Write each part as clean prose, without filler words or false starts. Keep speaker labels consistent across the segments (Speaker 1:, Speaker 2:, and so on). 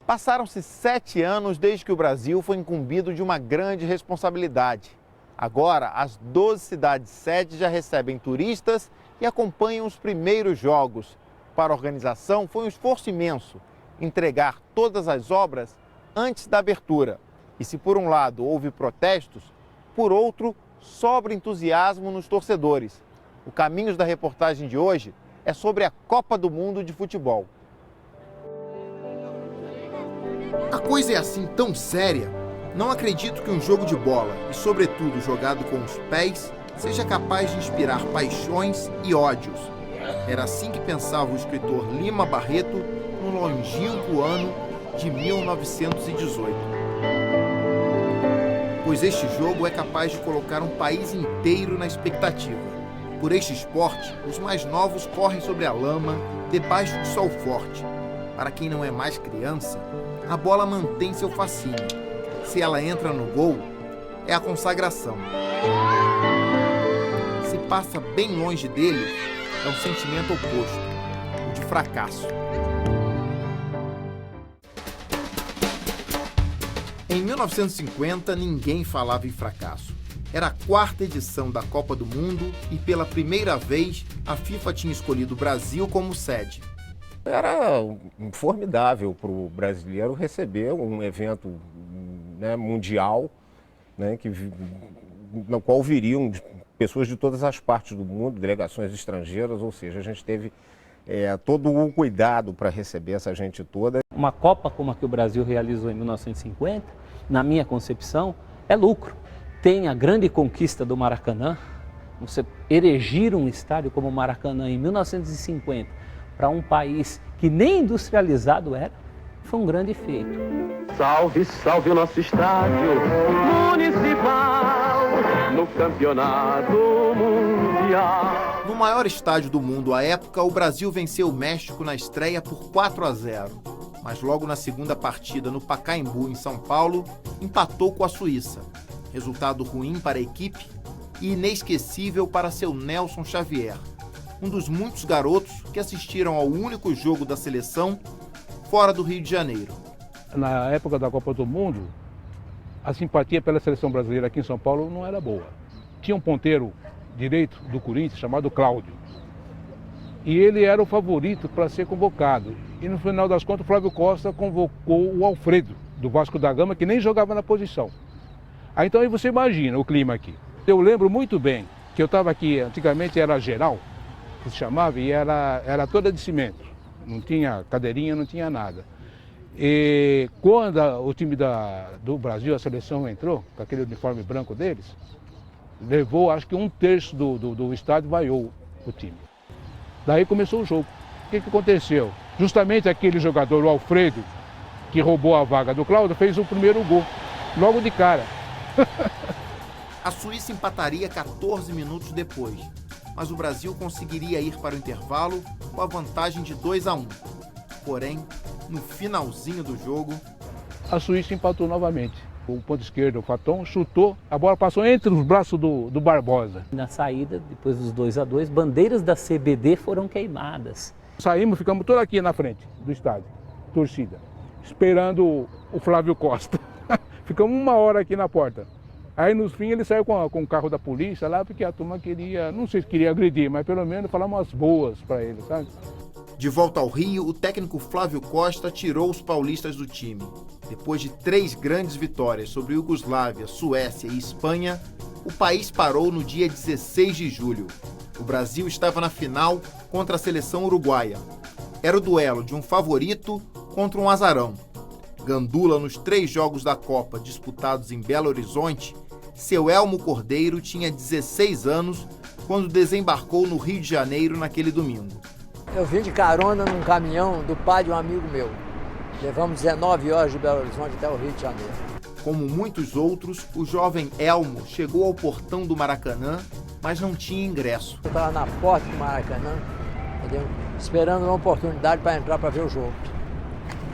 Speaker 1: Passaram-se 7 anos desde que o Brasil foi incumbido de uma grande responsabilidade. Agora, as 12 cidades sedes já recebem turistas e acompanham os primeiros jogos. Para a organização, foi um esforço imenso entregar todas as obras antes da abertura. E se por um lado houve protestos, por outro, sobra entusiasmo nos torcedores. O Caminhos da reportagem de hoje é sobre a Copa do Mundo de futebol. A coisa é assim tão séria? Não acredito que um jogo de bola, e sobretudo jogado com os pés, seja capaz de inspirar paixões e ódios. Era assim que pensava o escritor Lima Barreto no longínquo ano de 1918. Pois este jogo é capaz de colocar um país inteiro na expectativa. Por este esporte, os mais novos correm sobre a lama, debaixo de sol forte. Para quem não é mais criança, a bola mantém seu fascínio. Se ela entra no gol, é a consagração. Se passa bem longe dele, é um sentimento oposto, o de fracasso. Em 1950, ninguém falava em fracasso. Era a 4ª edição da Copa do Mundo e, pela primeira vez, a FIFA tinha escolhido o Brasil como sede.
Speaker 2: Era formidável para o brasileiro receber um evento, né, mundial, né, no qual viriam pessoas de todas as partes do mundo, delegações estrangeiras, ou seja, a gente teve todo o cuidado para receber essa gente toda.
Speaker 3: Uma Copa como a que o Brasil realizou em 1950, na minha concepção, é lucro. Tem a grande conquista do Maracanã, você erigir um estádio como o Maracanã em 1950 para um país que nem industrializado era, foi um grande feito.
Speaker 4: Salve, salve o nosso estádio municipal no campeonato mundial.
Speaker 1: No maior estádio do mundo à época, o Brasil venceu o México na estreia por 4-0. Mas logo na segunda partida no Pacaembu, em São Paulo, empatou com a Suíça. Resultado ruim para a equipe e inesquecível para seu Nelson Xavier, um dos muitos garotos que assistiram ao único jogo da seleção fora do Rio de Janeiro.
Speaker 5: Na época da Copa do Mundo, a simpatia pela seleção brasileira aqui em São Paulo não era boa. Tinha um ponteiro direito do Corinthians chamado Cláudio. E ele era o favorito para ser convocado. E no final das contas, o Flávio Costa convocou o Alfredo, do Vasco da Gama, que nem jogava na posição. Então aí você imagina o clima aqui. Eu lembro muito bem que eu estava aqui, antigamente era geral, que se chamava, e era toda de cimento. Não tinha cadeirinha, não tinha nada. E quando o time do Brasil, a seleção entrou, com aquele uniforme branco deles, levou, acho que 1/3 do estádio vaiou o time. Daí começou o jogo. O que aconteceu? Justamente aquele jogador, o Alfredo, que roubou a vaga do Cláudio, fez o primeiro gol, logo de cara.
Speaker 1: A Suíça empataria 14 minutos depois, mas o Brasil conseguiria ir para o intervalo com a vantagem de 2-1. Porém, no finalzinho do jogo,
Speaker 5: a Suíça empatou novamente. O ponto esquerdo, o Faton, chutou, a bola passou entre os braços do Barbosa.
Speaker 3: Na saída, depois dos 2-2, bandeiras da CBD foram queimadas.
Speaker 5: Saímos, ficamos todos aqui na frente do estádio, torcida, esperando o Flávio Costa. Ficamos 1 hora aqui na porta. Aí no fim ele saiu com o carro da polícia lá, porque a turma queria, não sei se queria agredir, mas pelo menos falar umas boas para ele, sabe?
Speaker 1: De volta ao Rio, o técnico Flávio Costa tirou os paulistas do time. Depois de 3 grandes vitórias sobre Iugoslávia, Suécia e Espanha, o país parou no dia 16 de julho. O Brasil estava na final contra a seleção uruguaia. Era o duelo de um favorito contra um azarão. Gandula, nos 3 jogos da Copa disputados em Belo Horizonte, seu Elmo Cordeiro tinha 16 anos quando desembarcou no Rio de Janeiro naquele domingo.
Speaker 6: Eu vim de carona num caminhão do pai de um amigo meu. Levamos 19 horas de Belo Horizonte até o Rio de Janeiro.
Speaker 1: Como muitos outros, o jovem Elmo chegou ao portão do Maracanã, mas não tinha ingresso.
Speaker 6: Eu estava na porta do Maracanã, entendeu? Esperando uma oportunidade para entrar para ver o jogo.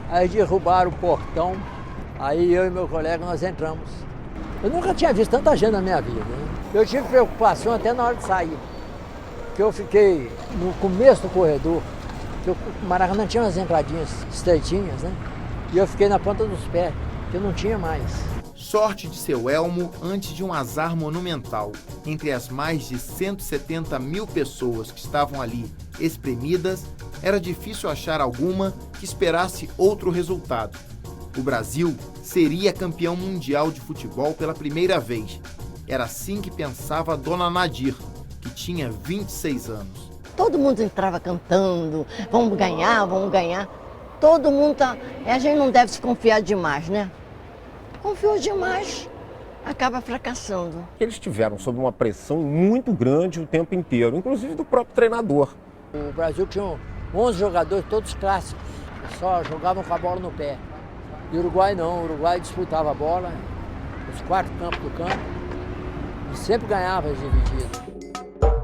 Speaker 6: Aí derrubaram o portão, aí eu e meu colega nós entramos. Eu nunca tinha visto tanta gente na minha vida, né? Eu tive preocupação até na hora de sair. Que eu fiquei no começo do corredor, que o Maracanã tinha umas entradinhas estreitinhas, né? E eu fiquei na ponta dos pés, porque não tinha mais.
Speaker 1: Sorte de seu Elmo antes de um azar monumental. Entre as mais de 170 mil pessoas que estavam ali espremidas, era difícil achar alguma que esperasse outro resultado. O Brasil seria campeão mundial de futebol pela primeira vez. Era assim que pensava a dona Nadir, que tinha 26 anos.
Speaker 7: Todo mundo entrava cantando, vamos ganhar, vamos ganhar. Todo mundo a gente não deve se confiar demais, né? Confiou demais, acaba fracassando.
Speaker 2: Eles estiveram sob uma pressão muito grande o tempo inteiro, inclusive do próprio treinador.
Speaker 6: O Brasil tinha 11 jogadores, todos clássicos, só jogavam com a bola no pé. E o Uruguai não, o Uruguai disputava a bola, os 4 campos do campo, e sempre ganhava as divididas.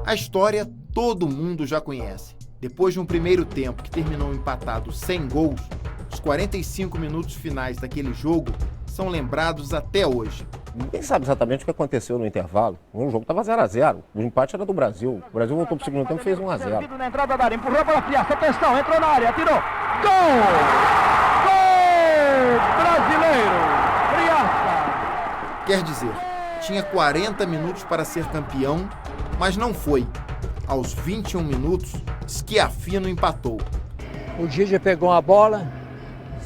Speaker 1: A história todo mundo já conhece. Depois de um primeiro tempo que terminou empatado sem gols, os 45 minutos finais daquele jogo são lembrados até hoje.
Speaker 2: Ninguém sabe exatamente o que aconteceu no intervalo. O jogo estava 0-0. O empate era do Brasil. O Brasil voltou para o segundo tempo e fez 1-0.
Speaker 8: Na entrada da área, empurrou para a Friaça, atenção, entrou na área, atirou. Gol! Gol brasileiro! Friaça!
Speaker 1: Quer dizer, tinha 40 minutos para ser campeão, mas não foi. Aos 21 minutos, Schiaffino empatou.
Speaker 6: O Didi pegou a bola,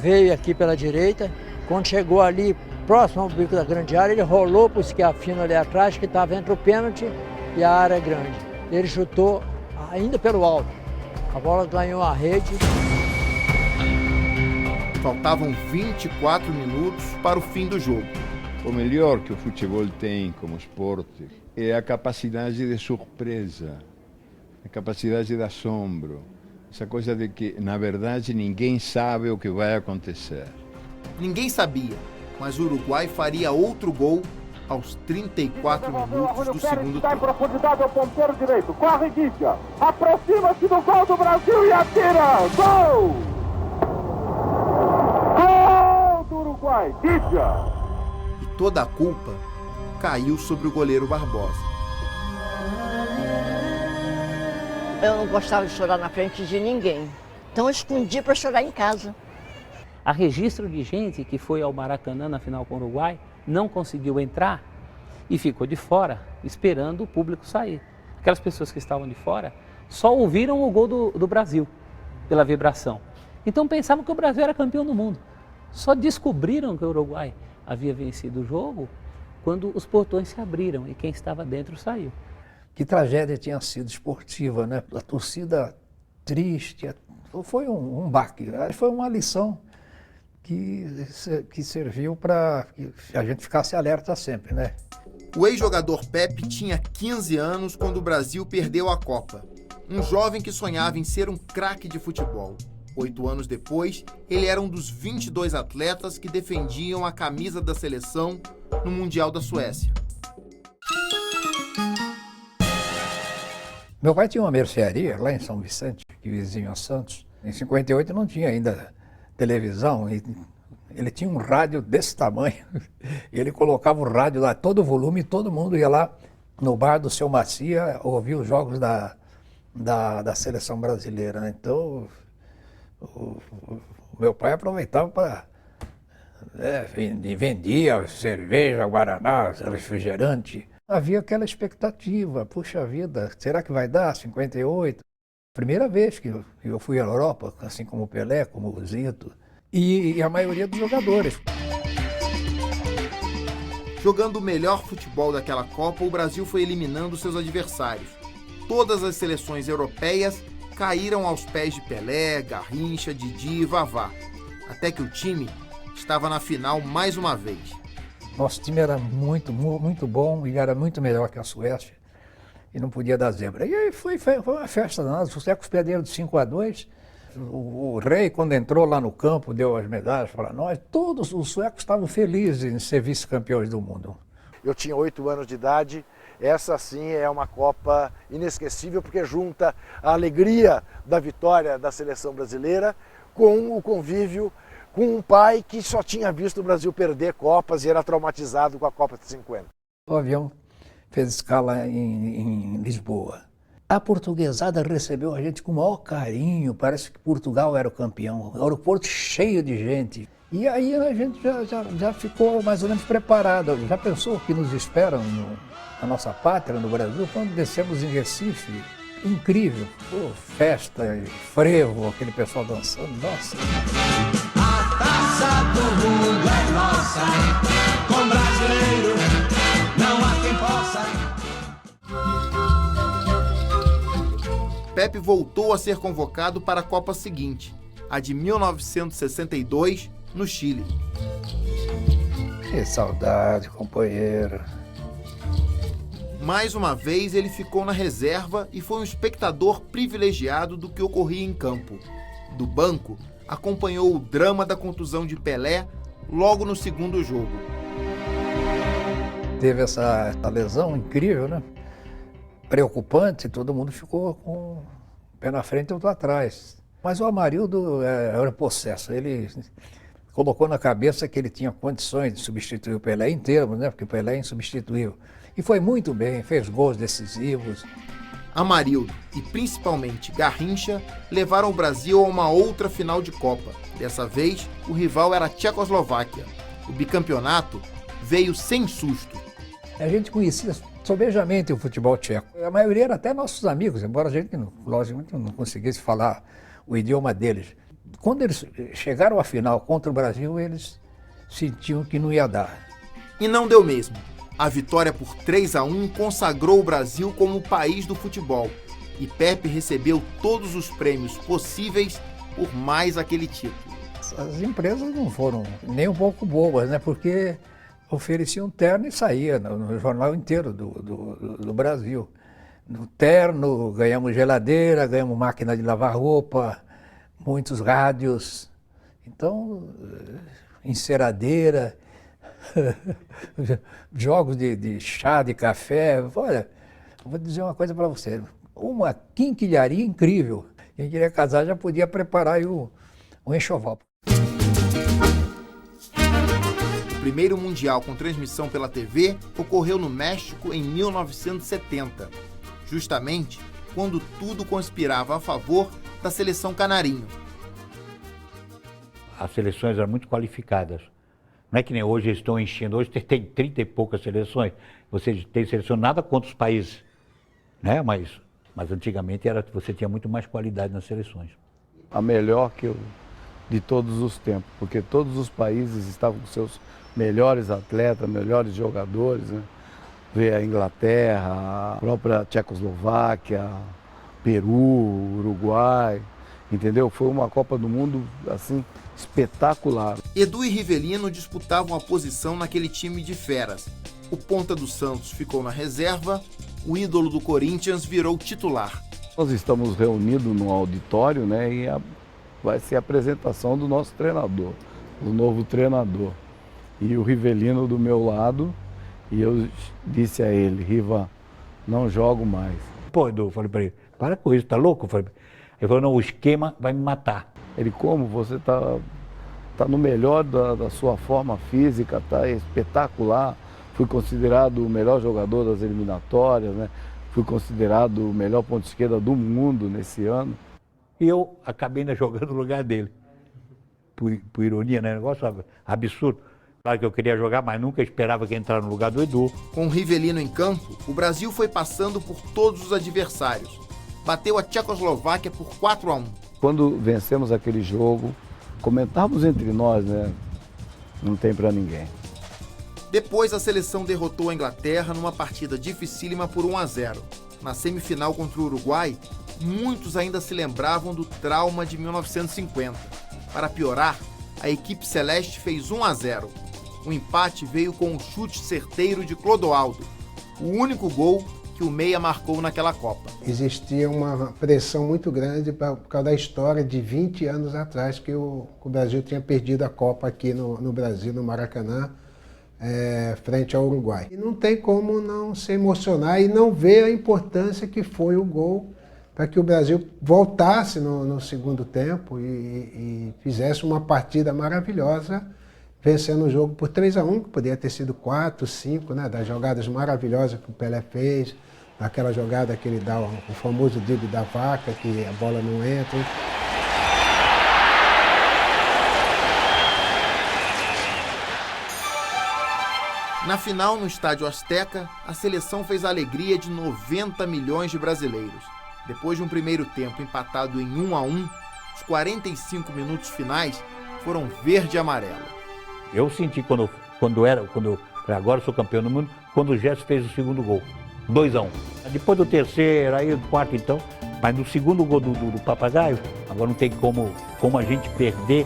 Speaker 6: veio aqui pela direita, quando chegou ali próximo ao bico da grande área, ele rolou para o Schiaffino ali atrás, que estava entre o pênalti e a área grande. Ele chutou ainda pelo alto. A bola ganhou a rede.
Speaker 1: Faltavam 24 minutos para o fim do jogo.
Speaker 9: O melhor que o futebol tem como esporte é a capacidade de surpresa, a capacidade de assombro, essa coisa de que, na verdade, ninguém sabe o que vai acontecer.
Speaker 1: Ninguém sabia, mas o Uruguai faria outro gol aos 34 minutos do segundo
Speaker 8: Está em
Speaker 1: tempo.
Speaker 8: profundidade ao ponteiro direito, corre Guidia, aproxima-se do gol do Brasil e atira! Gol! Gol do Uruguai, Guidia!
Speaker 1: E toda a culpa caiu sobre o goleiro Barbosa.
Speaker 7: Eu não gostava de chorar na frente de ninguém, então eu escondi para chorar em casa.
Speaker 3: Há registro de gente que foi ao Maracanã na final com o Uruguai, não conseguiu entrar e ficou de fora, esperando o público sair. Aquelas pessoas que estavam de fora só ouviram o gol do Brasil, pela vibração. Então pensavam que o Brasil era campeão do mundo. Só descobriram que o Uruguai havia vencido o jogo quando os portões se abriram e quem estava dentro saiu.
Speaker 10: Que tragédia tinha sido esportiva, né? A torcida triste, foi um baque, foi uma lição que serviu para que a gente ficasse alerta sempre, né?
Speaker 1: O ex-jogador Pepe tinha 15 anos quando o Brasil perdeu a Copa. Um jovem que sonhava em ser um craque de futebol. 8 anos depois, ele era um dos 22 atletas que defendiam a camisa da seleção no Mundial da Suécia.
Speaker 10: Meu pai tinha uma mercearia lá em São Vicente, que vizinho a Santos. Em 58 não tinha ainda televisão, e ele tinha um rádio desse tamanho. Ele colocava o rádio lá, todo o volume, e todo mundo ia lá no bar do Seu Macia ouvir os jogos da seleção brasileira, né? Então, o meu pai aproveitava para... vendia cerveja, guaraná, refrigerante. Havia aquela expectativa, puxa vida, será que vai dar 58? Primeira vez que eu fui à Europa, assim como o Pelé, como o Zito, e a maioria dos jogadores.
Speaker 1: Jogando o melhor futebol daquela Copa, o Brasil foi eliminando seus adversários. Todas as seleções europeias caíram aos pés de Pelé, Garrincha, Didi e Vavá, até que o time estava na final mais uma vez.
Speaker 10: Nosso time era muito bom e era muito melhor que a Suécia e não podia dar zebra. E aí foi uma festa danada, os suecos perderam de 5-2. O rei, quando entrou lá no campo, deu as medalhas para nós. Todos os suecos estavam felizes em ser vice-campeões do mundo.
Speaker 11: Eu tinha 8 anos de idade. Essa sim é uma Copa inesquecível porque junta a alegria da vitória da seleção brasileira com o convívio com um pai que só tinha visto o Brasil perder Copas e era traumatizado com a Copa de 50.
Speaker 10: O avião fez escala em Lisboa. A portuguesada recebeu a gente com o maior carinho, parece que Portugal era o campeão. O aeroporto cheio de gente. E aí a gente já ficou mais ou menos preparado. Já pensou o que nos espera na nossa pátria, no Brasil, quando descemos em Recife? Incrível. Pô, festa, frevo, aquele pessoal dançando, nossa.
Speaker 12: A taça do mundo é nossa, com brasileiro não há quem possa.
Speaker 1: Pepe voltou a ser convocado para a Copa seguinte, a de 1962, no Chile.
Speaker 10: Que saudade, companheiro.
Speaker 1: Mais uma vez, ele ficou na reserva e foi um espectador privilegiado do que ocorria em campo. Do banco, acompanhou o drama da contusão de Pelé logo no segundo jogo.
Speaker 10: Teve essa lesão incrível, né? Preocupante, todo mundo ficou com o pé na frente e outro atrás. Mas o Amarildo era possesso, ele colocou na cabeça que ele tinha condições de substituir o Pelé em termos, né? Porque o Pelé é insubstituível. E foi muito bem, fez gols decisivos.
Speaker 1: Amarildo e principalmente Garrincha levaram o Brasil a uma outra final de Copa. Dessa vez, o rival era a Tchecoslováquia. O bicampeonato veio sem susto.
Speaker 10: A gente conhecia sobejamente o futebol tcheco. A maioria era até nossos amigos, embora a gente, logicamente, não conseguisse falar o idioma deles. Quando eles chegaram à final contra o Brasil, eles sentiam que não ia dar.
Speaker 1: E não deu mesmo. A vitória por 3-1 consagrou o Brasil como o país do futebol. E Pepe recebeu todos os prêmios possíveis por mais aquele título.
Speaker 10: As empresas não foram nem um pouco bobas, né? Porque ofereciam terno e saía no jornal inteiro do Brasil. No terno, ganhamos geladeira, ganhamos máquina de lavar roupa, muitos rádios. Então, enceradeira, jogos de chá, de café. Olha, vou dizer uma coisa para você, uma quinquilharia incrível. Quem queria casar já podia preparar aí o enxoval.
Speaker 1: O primeiro Mundial com transmissão pela TV ocorreu no México em 1970, justamente quando tudo conspirava a favor da seleção canarinho.
Speaker 13: As seleções eram muito qualificadas. Não é que nem hoje eles estão enchendo. Hoje tem 30 e poucas seleções. Você tem seleção nada contra os países, né? Mas antigamente você tinha muito mais qualidade nas seleções.
Speaker 14: A melhor de todos os tempos, porque todos os países estavam com seus melhores atletas, melhores jogadores, né? Vê a Inglaterra, a própria Tchecoslováquia, Peru, Uruguai, entendeu? Foi uma Copa do Mundo, assim, espetacular.
Speaker 1: Edu e Rivelino disputavam a posição naquele time de feras. O ponta do Santos ficou na reserva, o ídolo do Corinthians virou titular.
Speaker 14: Nós estamos reunidos no auditório, né, e vai ser a apresentação do nosso treinador, o novo treinador. E o Rivelino do meu lado, e eu disse a ele, Riva, não jogo mais.
Speaker 13: Pô, Edu, falei para ele, para com isso, tá louco? Ele falou, não, o esquema vai me matar.
Speaker 14: Ele, como? Você tá no melhor da sua forma física, tá espetacular. Fui considerado o melhor jogador das eliminatórias, né? Fui considerado o melhor ponto esquerda do mundo nesse ano.
Speaker 13: E eu acabei ainda jogando no lugar dele. Por ironia, né? Negócio absurdo. Claro que eu queria jogar, mas nunca esperava que entrar no lugar do Edu.
Speaker 1: Com o Rivelino em campo, o Brasil foi passando por todos os adversários. Bateu a Tchecoslováquia por 4-1.
Speaker 14: Quando vencemos aquele jogo, comentávamos entre nós, né? Não tem pra ninguém.
Speaker 1: Depois a seleção derrotou a Inglaterra numa partida dificílima por 1-0. Na semifinal contra o Uruguai, muitos ainda se lembravam do trauma de 1950. Para piorar, a equipe celeste fez 1-0. O empate veio com um chute certeiro de Clodoaldo, o único gol que o Meia marcou naquela Copa.
Speaker 15: Existia uma pressão muito grande por causa da história de 20 anos atrás que o Brasil tinha perdido a Copa aqui no Brasil, no Maracanã, frente ao Uruguai. E não tem como não se emocionar e não ver a importância que foi o gol para que o Brasil voltasse no segundo tempo e fizesse uma partida maravilhosa, vencendo o jogo por 3-1, que poderia ter sido 4, 5, né, das jogadas maravilhosas que o Pelé fez, naquela jogada que ele dá o famoso drible da vaca, que a bola não entra.
Speaker 1: Na final, no Estádio Azteca, a seleção fez a alegria de 90 milhões de brasileiros. Depois de um primeiro tempo empatado em 1-1, os 45 minutos finais foram verde e amarelo.
Speaker 13: Eu senti quando agora eu sou campeão do mundo, quando o Gerson fez o segundo gol, 2-1. Depois do terceiro, aí do quarto então, mas no segundo gol do Papagaio, agora não tem como a gente perder.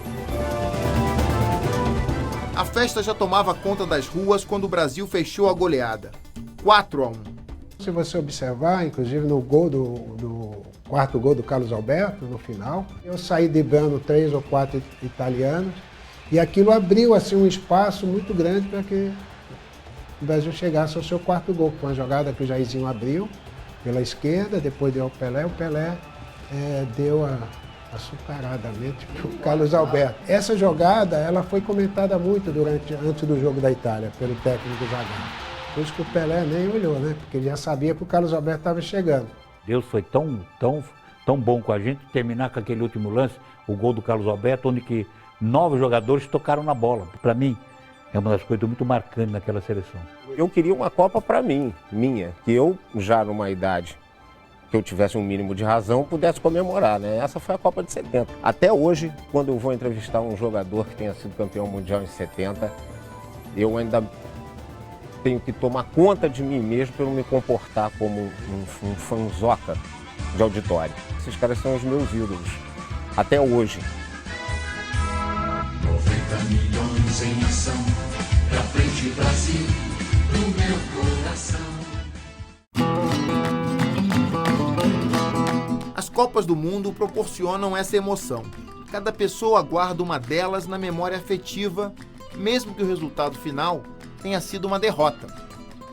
Speaker 1: A festa já tomava conta das ruas quando o Brasil fechou a goleada, 4-1.
Speaker 15: Se você observar, inclusive no gol do quarto gol do Carlos Alberto, no final, eu saí driblando 3 ou 4 italianos e aquilo abriu assim, um espaço muito grande para que o Brasil chegasse ao seu quarto gol. Foi uma jogada que o Jairzinho abriu pela esquerda, depois deu ao Pelé, o Pelé deu açucaradamente para o Carlos Alberto. Essa jogada ela foi comentada muito antes do jogo da Itália, pelo técnico Zagallo. Por isso que o Pelé nem olhou, né? Porque ele já sabia que o Carlos Alberto estava chegando.
Speaker 13: Deus foi tão bom com a gente, terminar com aquele último lance, o gol do Carlos Alberto, onde que 9 jogadores tocaram na bola. Para mim, é uma das coisas muito marcantes naquela seleção.
Speaker 2: Eu queria uma Copa para mim, minha, que eu já numa idade que eu tivesse um mínimo de razão, pudesse comemorar, né? Essa foi a Copa de 70. Até hoje, quando eu vou entrevistar um jogador que tenha sido campeão mundial em 70, eu ainda tenho que tomar conta de mim mesmo para eu não me comportar como um fanzoca de auditório. Esses caras são os meus ídolos, até hoje.
Speaker 12: 90 milhões em ação, pra frente Brasil, no meu coração.
Speaker 1: As Copas do Mundo proporcionam essa emoção. Cada pessoa guarda uma delas na memória afetiva, mesmo que o resultado final tenha sido uma derrota,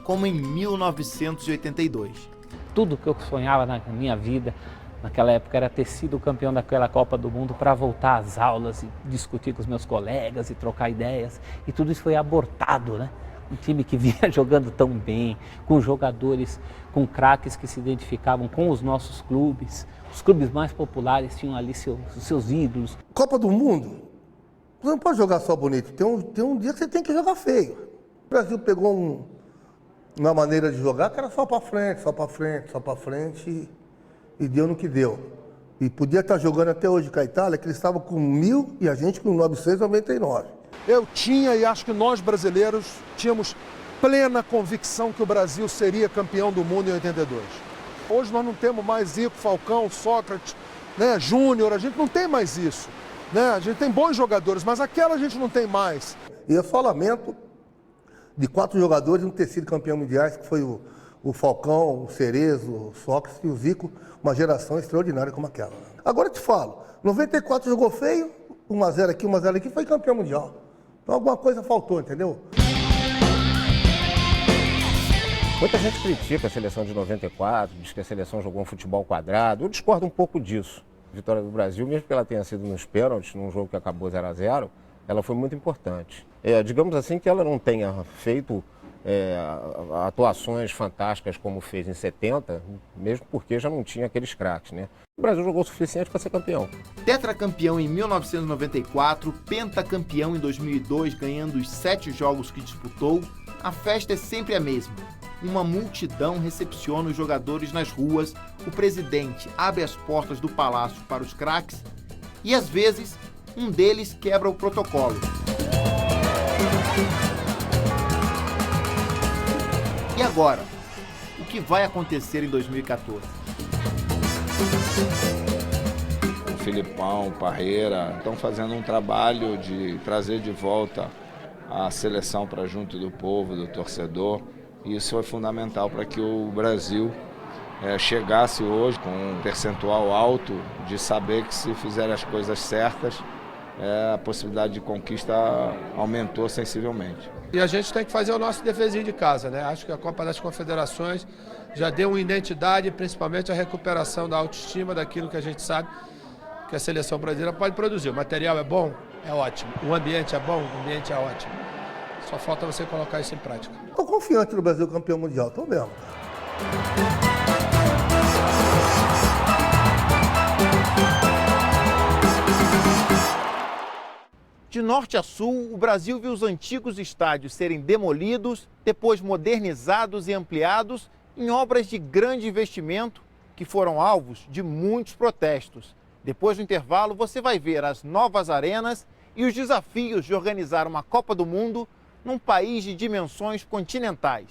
Speaker 1: como em 1982.
Speaker 3: Tudo que eu sonhava na minha vida, naquela época, era ter sido campeão daquela Copa do Mundo para voltar às aulas e discutir com os meus colegas e trocar ideias. E tudo isso foi abortado, né? Um time que vinha jogando tão bem, com jogadores, com craques que se identificavam com os nossos clubes. Os clubes mais populares tinham ali seus ídolos.
Speaker 16: Copa do Mundo, você não pode jogar só bonito. Tem um dia que você tem que jogar feio. O Brasil pegou uma maneira de jogar que era só para frente, só para frente, só para frente e deu no que deu. E podia estar jogando até hoje com a Itália, que eles estavam com 1.000 e a gente com 999.
Speaker 11: Eu tinha e acho que nós brasileiros tínhamos plena convicção que o Brasil seria campeão do mundo em 82. Hoje nós não temos mais Zico, Falcão, Sócrates, né, Júnior, a gente não tem mais isso. Né? A gente tem bons jogadores, mas aquela a gente não tem mais.
Speaker 16: E eu só lamento de 4 jogadores não ter sido campeão mundiais, que foi o Falcão, o Cerezo, o Sócrates e o Zico, uma geração extraordinária como aquela. Agora eu te falo, 94 jogou feio, 1-0 aqui, 1-0 aqui, foi campeão mundial. Então alguma coisa faltou, entendeu?
Speaker 2: Muita gente critica a seleção de 94, diz que a seleção jogou um futebol quadrado. Eu discordo um pouco disso. A vitória do Brasil, mesmo que ela tenha sido nos pênaltis, num jogo que acabou 0-0, ela foi muito importante. Digamos assim que ela não tenha feito atuações fantásticas como fez em 70, mesmo porque já não tinha aqueles craques, né? O Brasil jogou o suficiente para ser campeão.
Speaker 1: Tetracampeão em 1994, pentacampeão em 2002, ganhando os 7 jogos que disputou, a festa é sempre a mesma. Uma multidão recepciona os jogadores nas ruas, o presidente abre as portas do palácio para os craques e, às vezes, um deles quebra o protocolo. E agora? O que vai acontecer em 2014?
Speaker 17: O Filipão, o Parreira estão fazendo um trabalho de trazer de volta a seleção para junto do povo, do torcedor. E isso foi fundamental para que o Brasil chegasse hoje com um percentual alto de saber que se fizer as coisas certas, a possibilidade de conquista aumentou sensivelmente.
Speaker 18: E a gente tem que fazer o nosso deverzinho de casa, né? Acho que a Copa das Confederações já deu uma identidade, principalmente a recuperação da autoestima, daquilo que a gente sabe que a seleção brasileira pode produzir. O material é bom? É ótimo. O ambiente é bom? O ambiente é ótimo. Só falta você colocar isso em prática.
Speaker 16: Estou confiante no Brasil campeão mundial, estou mesmo.
Speaker 1: De norte a sul, o Brasil viu os antigos estádios serem demolidos, depois modernizados e ampliados em obras de grande investimento que foram alvos de muitos protestos. Depois do intervalo, você vai ver as novas arenas e os desafios de organizar uma Copa do Mundo num país de dimensões continentais.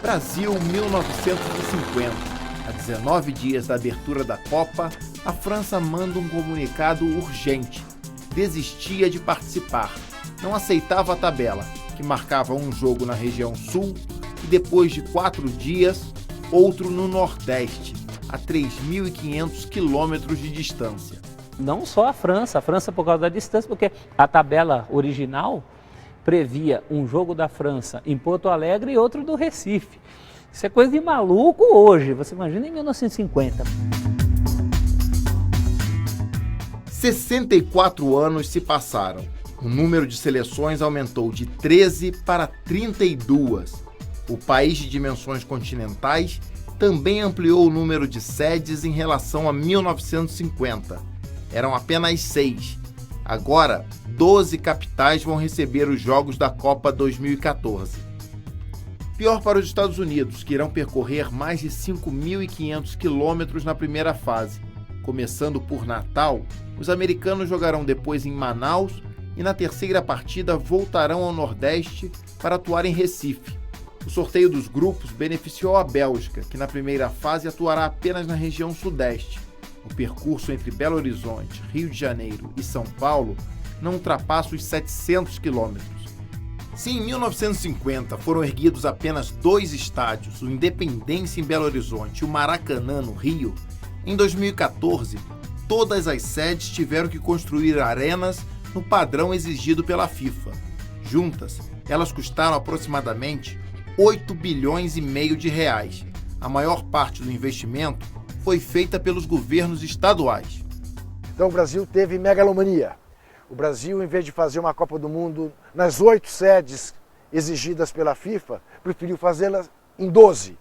Speaker 1: Brasil 1950. A 19 dias da abertura da Copa, a França manda um comunicado urgente. Desistia de participar. Não aceitava a tabela, que marcava um jogo na região sul e depois de 4 dias, outro no Nordeste, a 3.500 quilômetros de distância.
Speaker 3: Não só a França por causa da distância, porque a tabela original previa um jogo da França em Porto Alegre e outro do Recife. Isso é coisa de maluco hoje, você imagina em 1950.
Speaker 1: 64 anos se passaram. O número de seleções aumentou de 13 para 32. O país de dimensões continentais também ampliou o número de sedes em relação a 1950. Eram apenas 6. Agora, 12 capitais vão receber os Jogos da Copa 2014. Pior para os Estados Unidos, que irão percorrer mais de 5.500 quilômetros na primeira fase. Começando por Natal, os americanos jogarão depois em Manaus e na terceira partida voltarão ao Nordeste para atuar em Recife. O sorteio dos grupos beneficiou a Bélgica, que na primeira fase atuará apenas na região Sudeste. O percurso entre Belo Horizonte, Rio de Janeiro e São Paulo não ultrapassa os 700 quilômetros. Se em 1950 foram erguidos apenas 2 estádios, o Independência em Belo Horizonte e o Maracanã no Rio, em 2014, todas as sedes tiveram que construir arenas no padrão exigido pela FIFA. Juntas, elas custaram aproximadamente 8 bilhões e meio de reais. A maior parte do investimento foi feita pelos governos estaduais.
Speaker 11: Então o Brasil teve megalomania. O Brasil, em vez de fazer uma Copa do Mundo nas 8 sedes exigidas pela FIFA, preferiu fazê-las em 12.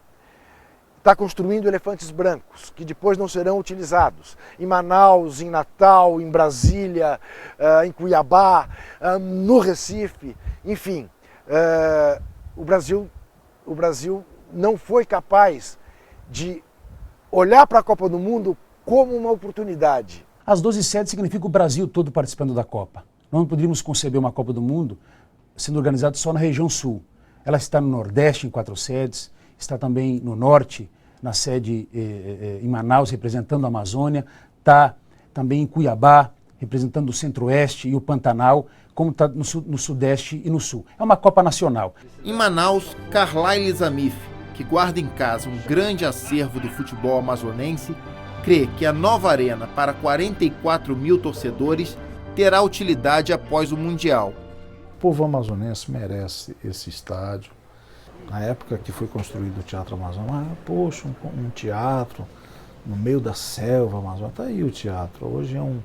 Speaker 11: Está construindo elefantes brancos, que depois não serão utilizados. Em Manaus, em Natal, em Brasília, em Cuiabá, no Recife, enfim. O Brasil não foi capaz de olhar para a Copa do Mundo como uma oportunidade.
Speaker 19: As 12 sedes significam o Brasil todo participando da Copa. Nós não poderíamos conceber uma Copa do Mundo sendo organizada só na região sul. Ela está no Nordeste em 4 sedes, está também no Norte, na sede em Manaus, representando a Amazônia, está também em Cuiabá, representando o Centro-Oeste e o Pantanal, como está no Sudeste e no Sul. É uma Copa nacional.
Speaker 1: Em Manaus, Carlyle Zamif, que guarda em casa um grande acervo do futebol amazonense, crê que a nova arena para 44 mil torcedores terá utilidade após o Mundial.
Speaker 20: O povo amazonense merece esse estádio. Na época que foi construído o Teatro Amazonas, poxa, um teatro no meio da selva amazônica. Está aí o teatro. Hoje é um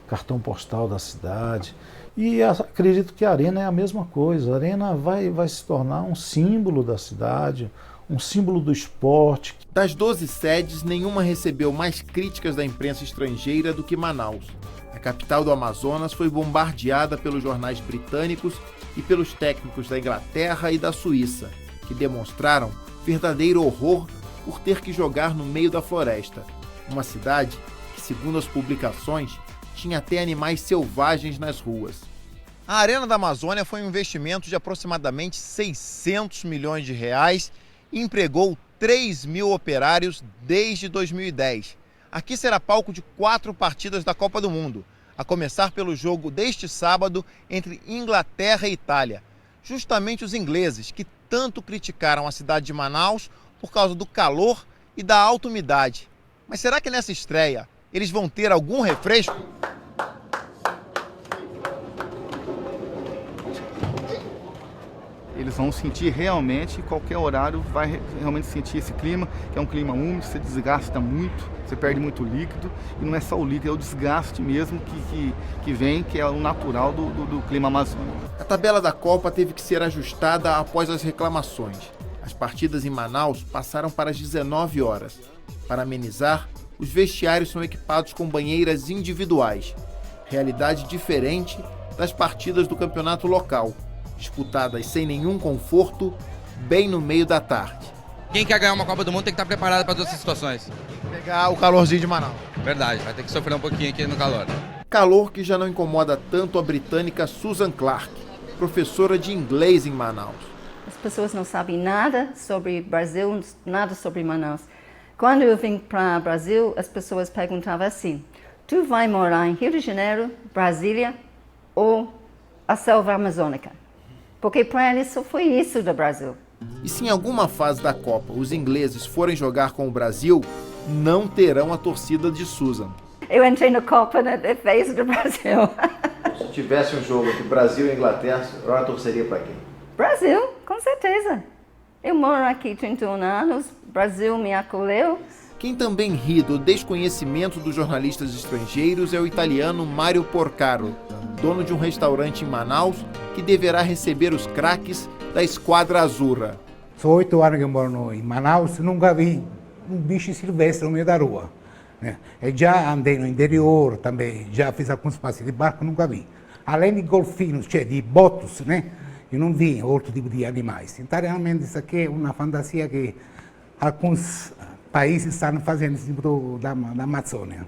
Speaker 20: cartão postal da cidade. E acredito que a arena é a mesma coisa. A arena vai se tornar um símbolo da cidade, um símbolo do esporte.
Speaker 1: Das 12 sedes, nenhuma recebeu mais críticas da imprensa estrangeira do que Manaus. A capital do Amazonas foi bombardeada pelos jornais britânicos e pelos técnicos da Inglaterra e da Suíça, que demonstraram verdadeiro horror por ter que jogar no meio da floresta. Uma cidade que, segundo as publicações, tinha até animais selvagens nas ruas. A Arena da Amazônia foi um investimento de aproximadamente 600 milhões de reais e empregou 3 mil operários desde 2010. Aqui será palco de 4 partidas da Copa do Mundo, a começar pelo jogo deste sábado entre Inglaterra e Itália. Justamente os ingleses, que tanto criticaram a cidade de Manaus por causa do calor e da alta umidade. Mas será que nessa estreia eles vão ter algum refresco?
Speaker 21: eles vão sentir realmente, qualquer horário vai realmente sentir esse clima, que é um clima úmido, você desgasta muito, você perde muito líquido, e não é só o líquido, é o desgaste mesmo que vem, que é o natural do clima amazônico.
Speaker 1: A tabela da Copa teve que ser ajustada após as reclamações. As partidas em Manaus passaram para as 19 horas. Para amenizar, os vestiários são equipados com banheiras individuais, realidade diferente das partidas do campeonato local, disputadas sem nenhum conforto, bem no meio da tarde.
Speaker 22: Quem quer ganhar uma Copa do Mundo tem que estar preparado para todas essas situações.
Speaker 1: Pegar o calorzinho de Manaus.
Speaker 22: Verdade, vai ter que sofrer um pouquinho aqui no calor.
Speaker 1: Calor que já não incomoda tanto a britânica Susan Clark, professora de inglês em Manaus.
Speaker 23: As pessoas não sabem nada sobre Brasil, nada sobre Manaus. Quando eu vim para o Brasil, as pessoas perguntavam assim: tu vai morar em Rio de Janeiro, Brasília ou a selva amazônica? Porque para eles só foi isso do Brasil.
Speaker 1: E se em alguma fase da Copa os ingleses forem jogar com o Brasil, não terão a torcida de Susan.
Speaker 23: Eu entrei na Copa na defesa do Brasil.
Speaker 1: Se tivesse um jogo entre Brasil e Inglaterra, eu torceria para quem?
Speaker 23: Brasil, com certeza. Eu moro aqui 31 anos, Brasil me acolheu.
Speaker 1: Quem também ri do desconhecimento dos jornalistas estrangeiros é o italiano Mario Porcaro, dono de um restaurante em Manaus que deverá receber os craques da Esquadra Azzurra.
Speaker 24: São 8 anos que eu moro em Manaus, nunca vi um bicho silvestre no meio da rua. Né? Eu já andei no interior também, já fiz alguns passeios de barco, nunca vi. Além de golfinhos, de botos, né? Eu não vi outro tipo de animais. Então, realmente, isso aqui é uma fantasia que alguns países estão fazendo esse tipo da Amazônia.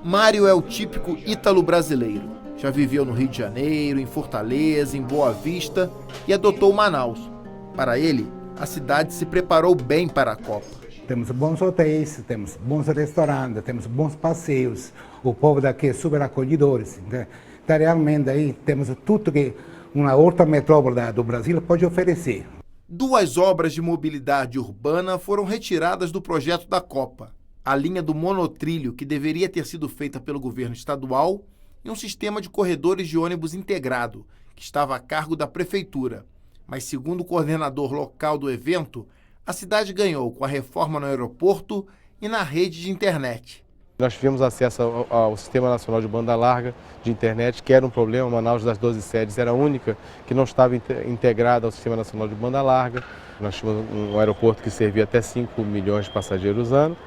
Speaker 1: Mário é o típico ítalo-brasileiro. Já viveu no Rio de Janeiro, em Fortaleza, em Boa Vista e adotou Manaus. Para ele, a cidade se preparou bem para a Copa.
Speaker 24: Temos bons hotéis, temos bons restaurantes, temos bons passeios. O povo daqui é super acolhedores. Então, realmente, aí temos tudo que uma outra metrópole do Brasil pode oferecer.
Speaker 1: 2 obras de mobilidade urbana foram retiradas do projeto da Copa. A linha do monotrilho, que deveria ter sido feita pelo governo estadual, e um sistema de corredores de ônibus integrado, que estava a cargo da prefeitura. Mas, segundo o coordenador local do evento, a cidade ganhou com a reforma no aeroporto e na rede de internet.
Speaker 25: Nós tivemos acesso ao Sistema Nacional de Banda Larga de internet, que era um problema. Manaus, das 12 sedes, era a única que não estava integrada ao Sistema Nacional de Banda Larga. Nós tínhamos um aeroporto que servia até 5 milhões de passageiros ano.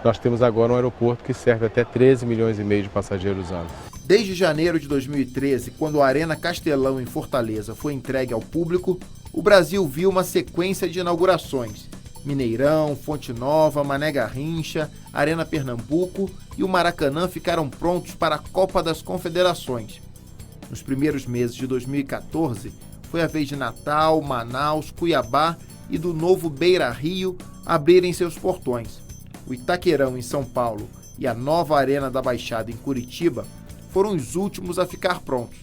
Speaker 25: Nós temos agora um aeroporto que serve até 13 milhões e meio de passageiros ano.
Speaker 1: Desde janeiro de 2013, quando a Arena Castelão, em Fortaleza, foi entregue ao público, o Brasil viu uma sequência de inaugurações. Mineirão, Fonte Nova, Mané Garrincha, Arena Pernambuco e o Maracanã ficaram prontos para a Copa das Confederações. Nos primeiros meses de 2014, foi a vez de Natal, Manaus, Cuiabá e do novo Beira-Rio abrirem seus portões. O Itaquerão, em São Paulo, e a nova Arena da Baixada, em Curitiba, foram os últimos a ficar prontos.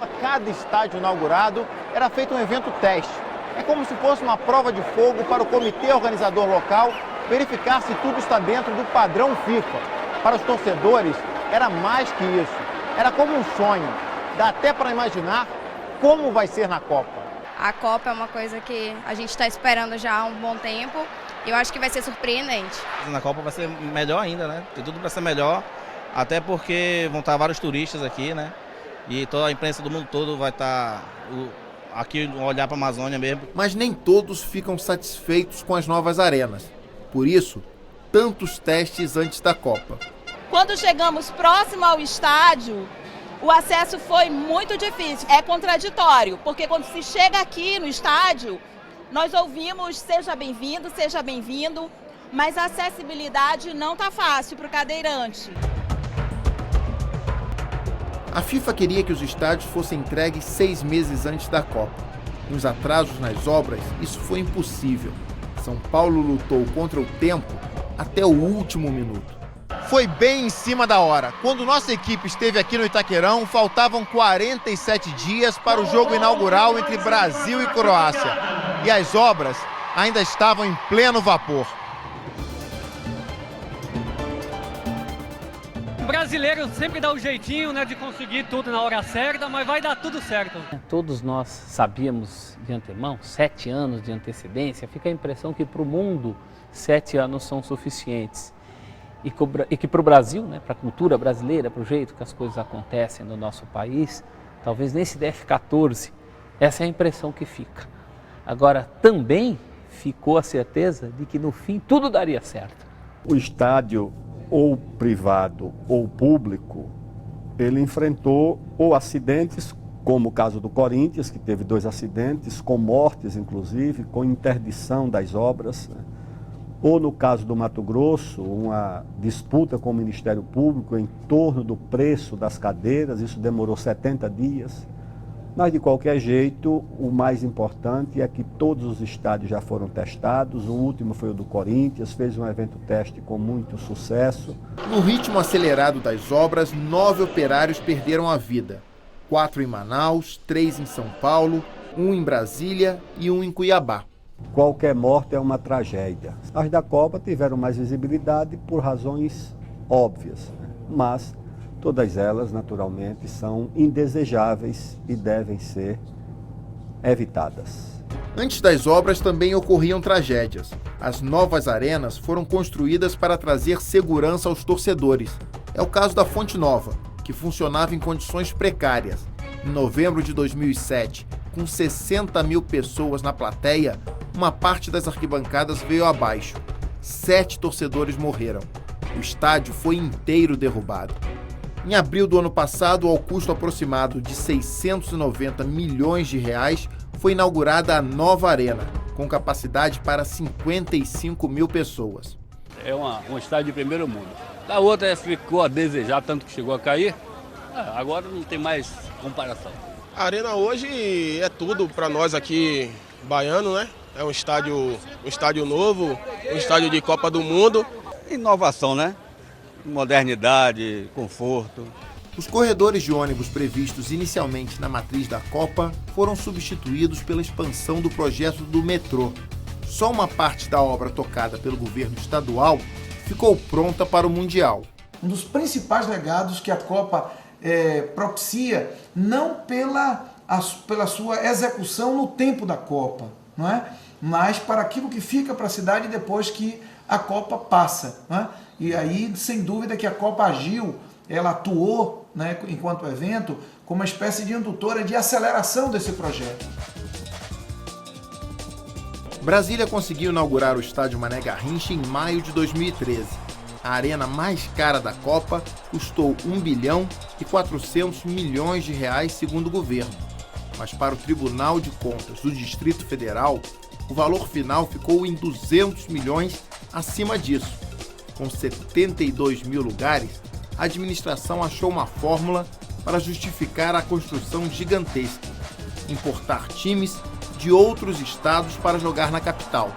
Speaker 1: A cada estádio inaugurado era feito um evento teste. É como se fosse uma prova de fogo para o comitê organizador local verificar se tudo está dentro do padrão FIFA. Para os torcedores, era mais que isso. Era como um sonho. Dá até para imaginar como vai ser na Copa.
Speaker 26: A Copa é uma coisa que a gente está esperando já há um bom tempo e eu acho que vai ser surpreendente.
Speaker 27: Na Copa vai ser melhor ainda, né? Tem tudo para ser melhor, até porque vão estar vários turistas aqui, né? E toda a imprensa do mundo todo vai estar aqui olhar para a Amazônia mesmo.
Speaker 1: Mas nem todos ficam satisfeitos com as novas arenas. Por isso, tantos testes antes da Copa.
Speaker 28: Quando chegamos próximo ao estádio, o acesso foi muito difícil. É contraditório, porque quando se chega aqui no estádio, nós ouvimos seja bem-vindo, mas a acessibilidade não está fácil para o cadeirante.
Speaker 1: A FIFA queria que os estádios fossem entregues 6 meses antes da Copa. Com os atrasos nas obras, isso foi impossível. São Paulo lutou contra o tempo até o último minuto. Foi bem em cima da hora. Quando nossa equipe esteve aqui no Itaquerão, faltavam 47 dias para o jogo inaugural entre Brasil e Croácia. E as obras ainda estavam em pleno vapor.
Speaker 4: O brasileiro sempre dá o jeitinho, né, de conseguir tudo na hora certa, mas vai dar tudo certo.
Speaker 3: Todos nós sabíamos de antemão, 7 anos de antecedência, fica a impressão que para o mundo 7 anos são suficientes. E que para o Brasil, né, para a cultura brasileira, para o jeito que as coisas acontecem no nosso país, talvez nem se deve 14. Essa é a impressão que fica. Agora, também ficou a certeza de que no fim tudo daria certo.
Speaker 5: O estádio, ou privado ou público, ele enfrentou ou acidentes, como o caso do Corinthians, que teve 2 acidentes, com mortes inclusive, com interdição das obras, né? Ou no caso do Mato Grosso, uma disputa com o Ministério Público em torno do preço das cadeiras, isso demorou 70 dias. Mas, de qualquer jeito, o mais importante é que todos os estádios já foram testados. O último foi o do Corinthians, fez um evento teste com muito sucesso.
Speaker 1: No ritmo acelerado das obras, 9 operários perderam a vida. 4 em Manaus, 3 em São Paulo, 1 em Brasília e 1 em Cuiabá.
Speaker 5: Qualquer morte é uma tragédia. As da Copa tiveram mais visibilidade por razões óbvias, né? Mas todas elas, naturalmente, são indesejáveis e devem ser evitadas.
Speaker 1: Antes das obras também ocorriam tragédias. As novas arenas foram construídas para trazer segurança aos torcedores. É o caso da Fonte Nova, que funcionava em condições precárias. Em novembro de 2007, com 60 mil pessoas na plateia, uma parte das arquibancadas veio abaixo. 7 torcedores morreram. O estádio foi inteiro derrubado. Em abril do ano passado, ao custo aproximado de 690 milhões de reais, foi inaugurada a nova arena, com capacidade para 55 mil pessoas.
Speaker 6: É um estádio de primeiro mundo. Da outra ficou a desejar, tanto que chegou a cair. Agora não tem mais comparação.
Speaker 7: A arena hoje é tudo para nós aqui baiano, né? É um estádio novo, um estádio de Copa do Mundo.
Speaker 6: Inovação, né? Modernidade, conforto.
Speaker 1: Os corredores de ônibus previstos inicialmente na matriz da Copa foram substituídos pela expansão do projeto do metrô. Só uma parte da obra tocada pelo governo estadual ficou pronta para o Mundial.
Speaker 8: Um dos principais legados que a Copa propicia, não pela sua execução no tempo da Copa, não é? Mas para aquilo que fica para a cidade depois que a Copa passa, não é? E aí, sem dúvida que a Copa agiu, ela atuou, né, enquanto evento, como uma espécie de indutora de aceleração desse projeto.
Speaker 1: Brasília conseguiu inaugurar o estádio Mané Garrincha em maio de 2013. A arena mais cara da Copa custou 1 bilhão e 400 milhões de reais, segundo o governo. Mas para o Tribunal de Contas do Distrito Federal, o valor final ficou em 200 milhões acima disso. Com 72 mil lugares, a administração achou uma fórmula para justificar a construção gigantesca: importar times de outros estados para jogar na capital.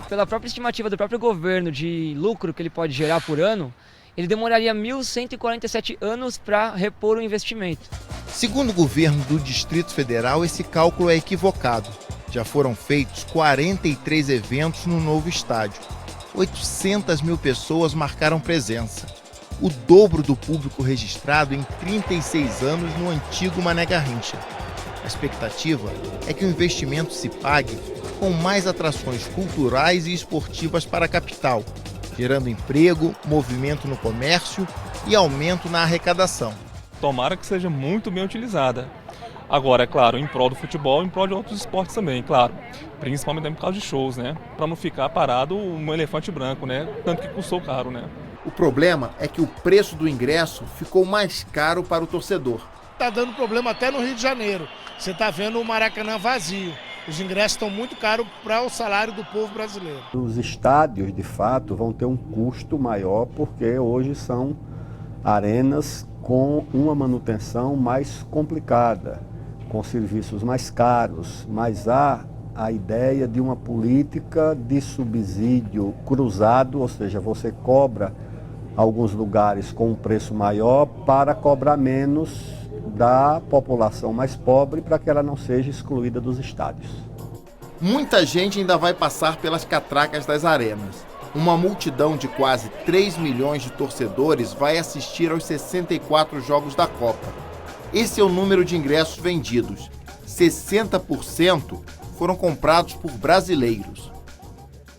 Speaker 9: Pela própria estimativa do próprio governo de lucro que ele pode gerar por ano, ele demoraria 1.147 anos para repor o investimento.
Speaker 1: Segundo o governo do Distrito Federal, esse cálculo é equivocado. Já foram feitos 43 eventos no novo estádio. 800 mil pessoas marcaram presença. O dobro do público registrado em 36 anos no antigo Mané Garrincha. A expectativa é que o investimento se pague com mais atrações culturais e esportivas para a capital, gerando emprego, movimento no comércio e aumento na arrecadação.
Speaker 10: Tomara que seja muito bem utilizada. Agora, é claro, em prol do futebol, em prol de outros esportes também, claro. Principalmente por causa de shows, né? Para não ficar parado um elefante branco, né? Tanto que custou caro, né?
Speaker 1: O problema é que o preço do ingresso ficou mais caro para o torcedor.
Speaker 14: Está dando problema até no Rio de Janeiro. Você está vendo o Maracanã vazio. Os ingressos estão muito caros para o salário do povo brasileiro.
Speaker 5: Os estádios, de fato, vão ter um custo maior porque hoje são arenas com uma manutenção mais complicada, com serviços mais caros, mas há a ideia de uma política de subsídio cruzado, ou seja, você cobra alguns lugares com um preço maior para cobrar menos da população mais pobre para que ela não seja excluída dos estádios.
Speaker 1: Muita gente ainda vai passar pelas catracas das arenas. Uma multidão de quase 3 milhões de torcedores vai assistir aos 64 jogos da Copa. Esse é o número de ingressos vendidos. 60% foram comprados por brasileiros.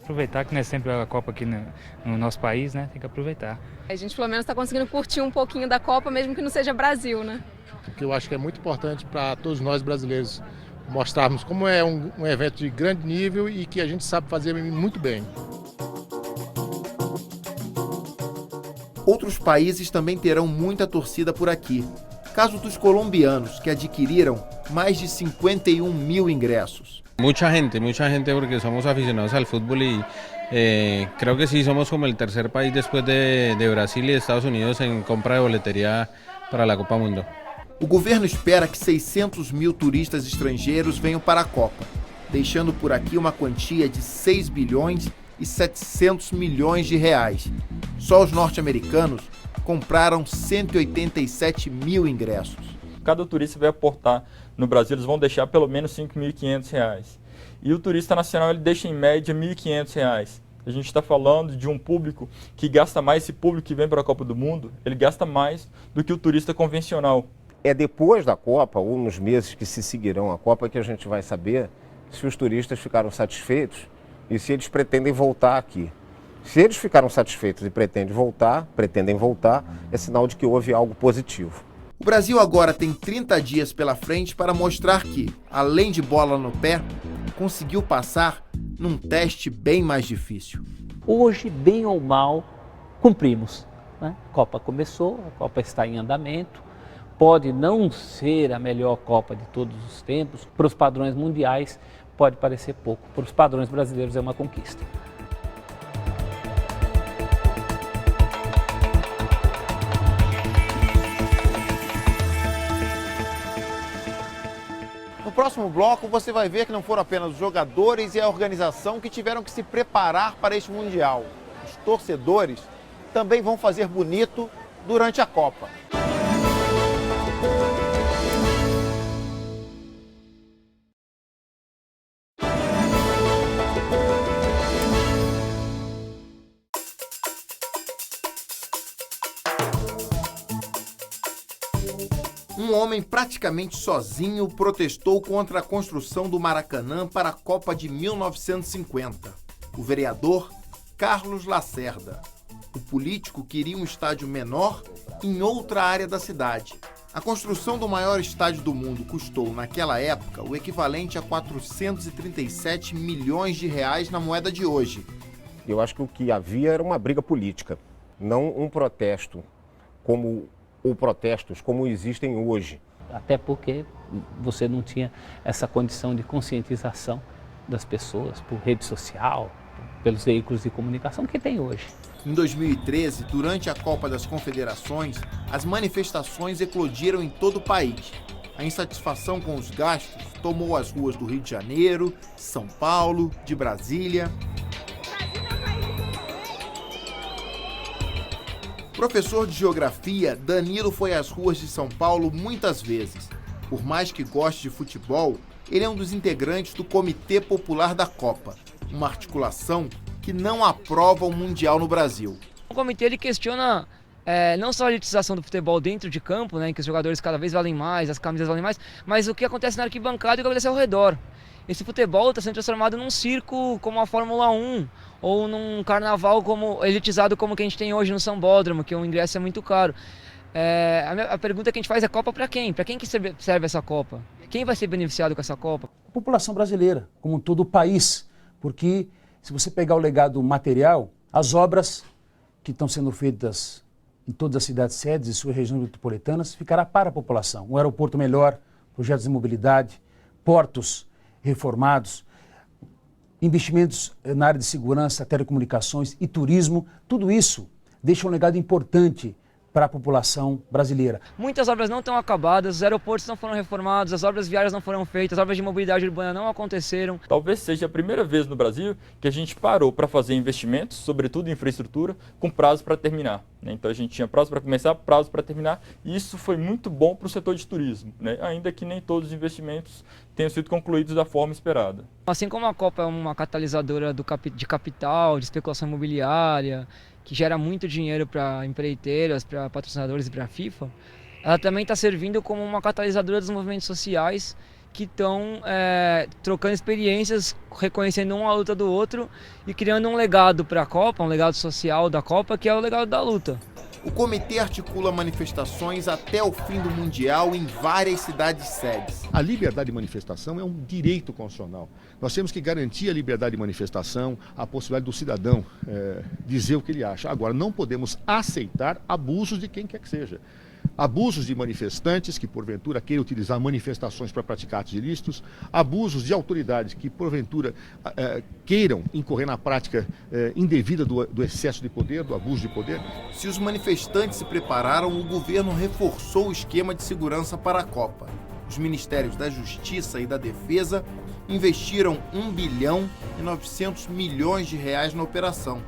Speaker 2: Aproveitar que não é sempre a Copa aqui no nosso país, né? Tem que aproveitar.
Speaker 11: A gente pelo menos está conseguindo curtir um pouquinho da Copa, mesmo que não seja Brasil, né?
Speaker 14: O que eu acho que é muito importante para todos nós brasileiros mostrarmos como é um evento de grande nível e que a gente sabe fazer muito bem.
Speaker 1: Outros países também terão muita torcida por aqui. Caso dos colombianos, que adquiriram mais de 51 mil ingressos.
Speaker 12: Mucha gente porque somos aficionados al fútbol y creo que sí somos como el tercer país después de Brasil y Estados Unidos en compra de boletería para la Copa Mundo.
Speaker 1: O governo espera que 600 mil turistas estrangeiros venham para a Copa, deixando por aqui uma quantia de 6 bilhões e 700 milhões de reais. Só os norte-americanos compraram 187 mil ingressos.
Speaker 13: Cada turista vai aportar no Brasil, eles vão deixar pelo menos R$ 5.500. E o turista nacional ele deixa em média R$ 1.500. A gente está falando de um público que gasta mais, esse público que vem para a Copa do Mundo, ele gasta mais do que o turista convencional.
Speaker 15: É depois da Copa, ou nos meses que se seguirão à Copa, que a gente vai saber se os turistas ficaram satisfeitos e se eles pretendem voltar aqui. Se eles ficaram satisfeitos e pretendem voltar, é sinal de que houve algo positivo.
Speaker 1: O Brasil agora tem 30 dias pela frente para mostrar que, além de bola no pé, conseguiu passar num teste bem mais difícil.
Speaker 3: Hoje, bem ou mal, cumprimos, né? A Copa começou, a Copa está em andamento. Pode não ser a melhor Copa de todos os tempos, para os padrões mundiais pode parecer pouco, para os padrões brasileiros é uma conquista.
Speaker 1: No próximo bloco você vai ver que não foram apenas os jogadores e a organização que tiveram que se preparar para este Mundial. Os torcedores também vão fazer bonito durante a Copa. Um homem praticamente sozinho protestou contra a construção do Maracanã para a Copa de 1950. O vereador Carlos Lacerda. O político queria um estádio menor em outra área da cidade. A construção do maior estádio do mundo custou, naquela época, o equivalente a 437 milhões de reais na moeda de hoje.
Speaker 15: Eu acho que o que havia era uma briga política, não um protesto ou protestos como existem hoje.
Speaker 3: Até porque você não tinha essa condição de conscientização das pessoas por rede social, pelos veículos de comunicação que tem hoje.
Speaker 1: Em 2013, durante a Copa das Confederações, as manifestações eclodiram em todo o país. A insatisfação com os gastos tomou as ruas do Rio de Janeiro, São Paulo, de Brasília. Professor de Geografia, Danilo foi às ruas de São Paulo muitas vezes. Por mais que goste de futebol, ele é um dos integrantes do Comitê Popular da Copa, uma articulação que não aprova o Mundial no Brasil.
Speaker 9: O comitê ele questiona não só a elitização do futebol dentro de campo, né, em que os jogadores cada vez valem mais, as camisas valem mais, mas o que acontece na arquibancada e o que acontece ao redor. Esse futebol está sendo transformado num circo como a Fórmula 1, ou num carnaval como elitizado como que a gente tem hoje no Sambódromo, que o ingresso é muito caro. A pergunta que a gente faz é Copa para quem? Para quem que serve essa Copa? Quem vai ser beneficiado com essa Copa?
Speaker 19: A população brasileira, como todo o país, porque se você pegar o legado material, as obras que estão sendo feitas em todas as cidades sedes e suas regiões metropolitanas ficará para a população. Um aeroporto melhor, projetos de mobilidade, portos reformados, investimentos na área de segurança, telecomunicações e turismo, tudo isso deixa um legado importante para a população brasileira.
Speaker 9: Muitas obras não estão acabadas, os aeroportos não foram reformados, as obras viárias não foram feitas, as obras de mobilidade urbana não aconteceram.
Speaker 13: Talvez seja a primeira vez no Brasil que a gente parou para fazer investimentos, sobretudo em infraestrutura, com prazo para terminar, né? Então a gente tinha prazo para começar, prazo para terminar, e isso foi muito bom para o setor de turismo, né? Ainda que nem todos os investimentos tenham sido concluídos da forma esperada.
Speaker 9: Assim como a Copa é uma catalisadora de capital, de especulação imobiliária, que gera muito dinheiro para empreiteiras, para patrocinadores e para a FIFA, ela também está servindo como uma catalisadora dos movimentos sociais que estão trocando experiências, reconhecendo um a luta do outro e criando um legado para a Copa, um legado social da Copa, que é o legado da luta.
Speaker 1: O comitê articula manifestações até o fim do Mundial em várias cidades sedes.
Speaker 16: A liberdade de manifestação é um direito constitucional. Nós temos que garantir a liberdade de manifestação, a possibilidade do cidadão dizer o que ele acha. Agora, não podemos aceitar abusos de quem quer que seja. Abusos de manifestantes que, porventura, queiram utilizar manifestações para praticar atos ilícitos, abusos de autoridades que, porventura, queiram incorrer na prática indevida do excesso de poder, do abuso de poder.
Speaker 1: Se os manifestantes se prepararam, o governo reforçou o esquema de segurança para a Copa. Os Ministérios da Justiça e da Defesa investiram 1 bilhão e 900 milhões de reais na operação,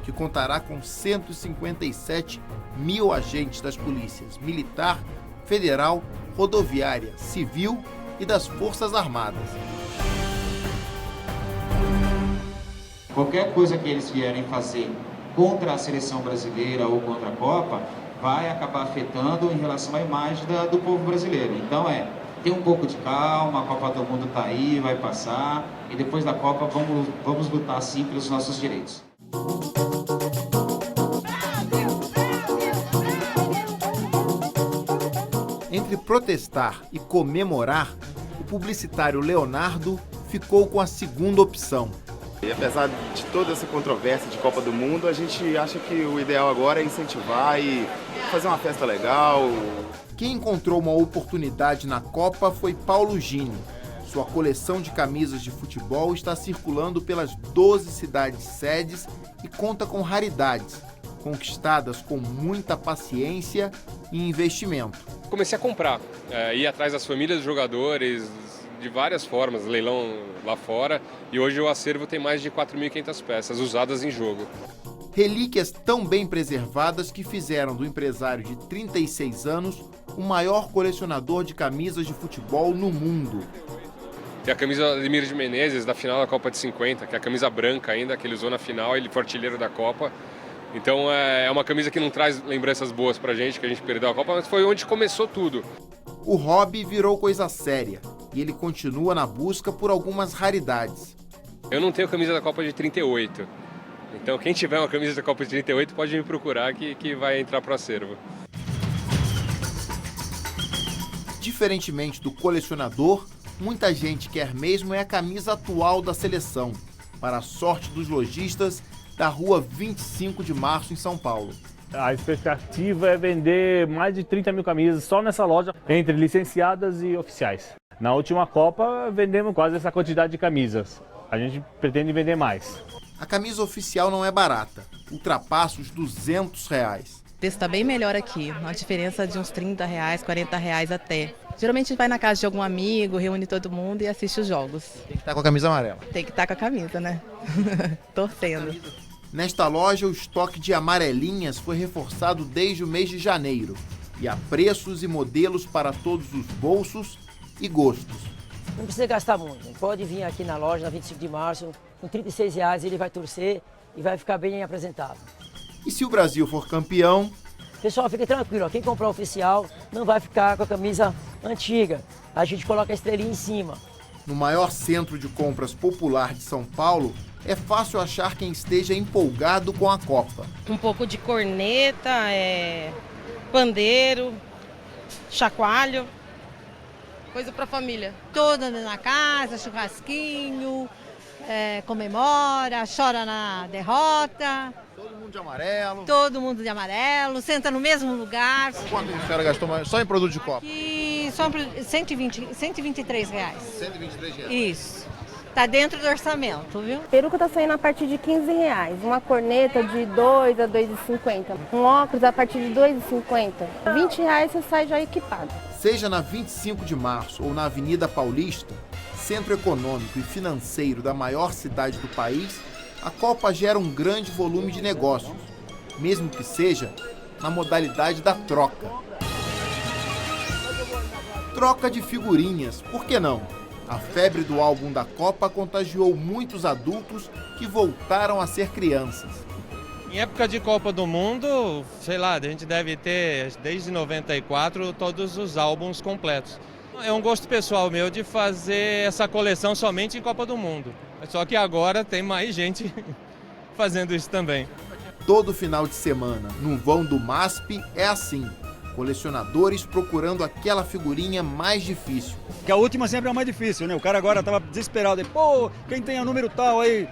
Speaker 1: que contará com 157 mil agentes das polícias militar, federal, rodoviária, civil e das Forças Armadas.
Speaker 17: Qualquer coisa que eles vierem fazer contra a seleção brasileira ou contra a Copa vai acabar afetando em relação à imagem do povo brasileiro. Então tem um pouco de calma, a Copa do Mundo está aí, vai passar, e depois da Copa vamos lutar sim pelos nossos direitos.
Speaker 1: Entre protestar e comemorar, o publicitário Leonardo ficou com a segunda opção.
Speaker 18: E apesar de toda essa controvérsia de Copa do Mundo, a gente acha que o ideal agora é incentivar e fazer uma festa legal.
Speaker 1: Quem encontrou uma oportunidade na Copa foi Paulo Gini. Sua coleção de camisas de futebol está circulando pelas 12 cidades sedes e conta com raridades, conquistadas com muita paciência e investimento.
Speaker 20: Comecei a comprar, ir atrás das famílias dos jogadores, de várias formas, leilão lá fora, e hoje o acervo tem mais de 4.500 peças usadas em jogo.
Speaker 1: Relíquias tão bem preservadas que fizeram do empresário de 36 anos o maior colecionador de camisas de futebol no mundo.
Speaker 20: Tem a camisa do Ademir de Menezes, da final da Copa de 50, que é a camisa branca ainda, que ele usou na final, ele foi artilheiro da Copa. Então é uma camisa que não traz lembranças boas pra gente, que a gente perdeu a Copa, mas foi onde começou tudo.
Speaker 1: O hobby virou coisa séria e ele continua na busca por algumas raridades.
Speaker 20: Eu não tenho camisa da Copa de 38, então quem tiver uma camisa da Copa de 38 pode me procurar que vai entrar pro acervo.
Speaker 1: Diferentemente do colecionador, muita gente quer mesmo a camisa atual da seleção, para a sorte dos lojistas da Rua 25 de Março, em São Paulo.
Speaker 21: A expectativa é vender mais de 30 mil camisas só nessa loja, entre licenciadas e oficiais. Na última Copa, vendemos quase essa quantidade de camisas. A gente pretende vender mais.
Speaker 1: A camisa oficial não é barata, ultrapassa os R$200.
Speaker 22: O preço está bem melhor aqui, uma diferença de uns R$30, R$40 até. Geralmente a gente vai na casa de algum amigo, reúne todo mundo e assiste os jogos.
Speaker 1: Tem que estar com a camisa amarela.
Speaker 22: Tem que estar com a camisa, né? Torcendo.
Speaker 1: Nesta loja, o estoque de amarelinhas foi reforçado desde o mês de janeiro. E há preços e modelos para todos os bolsos e gostos.
Speaker 23: Não precisa gastar muito. Pode vir aqui na loja, na 25 de março, com R$36 ele vai torcer e vai ficar bem apresentado.
Speaker 1: E se o Brasil for campeão?
Speaker 23: Pessoal, fique tranquilo, quem comprar oficial não vai ficar com a camisa antiga. A gente coloca a estrelinha em cima.
Speaker 1: No maior centro de compras popular de São Paulo, é fácil achar quem esteja empolgado com a Copa.
Speaker 24: Um pouco de corneta, pandeiro, chacoalho.
Speaker 22: Coisa pra família.
Speaker 29: Toda na casa, churrasquinho, comemora, chora na derrota.
Speaker 1: Todo mundo de amarelo.
Speaker 29: Todo mundo de amarelo, senta no mesmo lugar.
Speaker 1: Quanto a senhora gastou só em produto de Copa?
Speaker 29: E só R$123.
Speaker 1: R$123?
Speaker 29: Isso. Tá dentro do orçamento, viu?
Speaker 30: Peruca tá saindo a partir de R$15. Uma corneta de R$2 a R$2,50. Um óculos a partir de R$2,50. R$20 você sai já equipado.
Speaker 1: Seja na 25 de março ou na Avenida Paulista, centro econômico e financeiro da maior cidade do país, a Copa gera um grande volume de negócios, mesmo que seja na modalidade da troca. Troca de figurinhas, por que não? A febre do álbum da Copa contagiou muitos adultos que voltaram a ser crianças.
Speaker 4: Em época de Copa do Mundo, sei lá, a gente deve ter, desde 94, todos os álbuns completos. É um gosto pessoal meu de fazer essa coleção somente em Copa do Mundo. Só que agora tem mais gente fazendo isso também.
Speaker 1: Todo final de semana, no vão do MASP, é assim. Colecionadores procurando aquela figurinha mais difícil.
Speaker 5: Que a última sempre é a mais difícil, né? O cara agora estava desesperado. Pô, quem tem o número tal aí?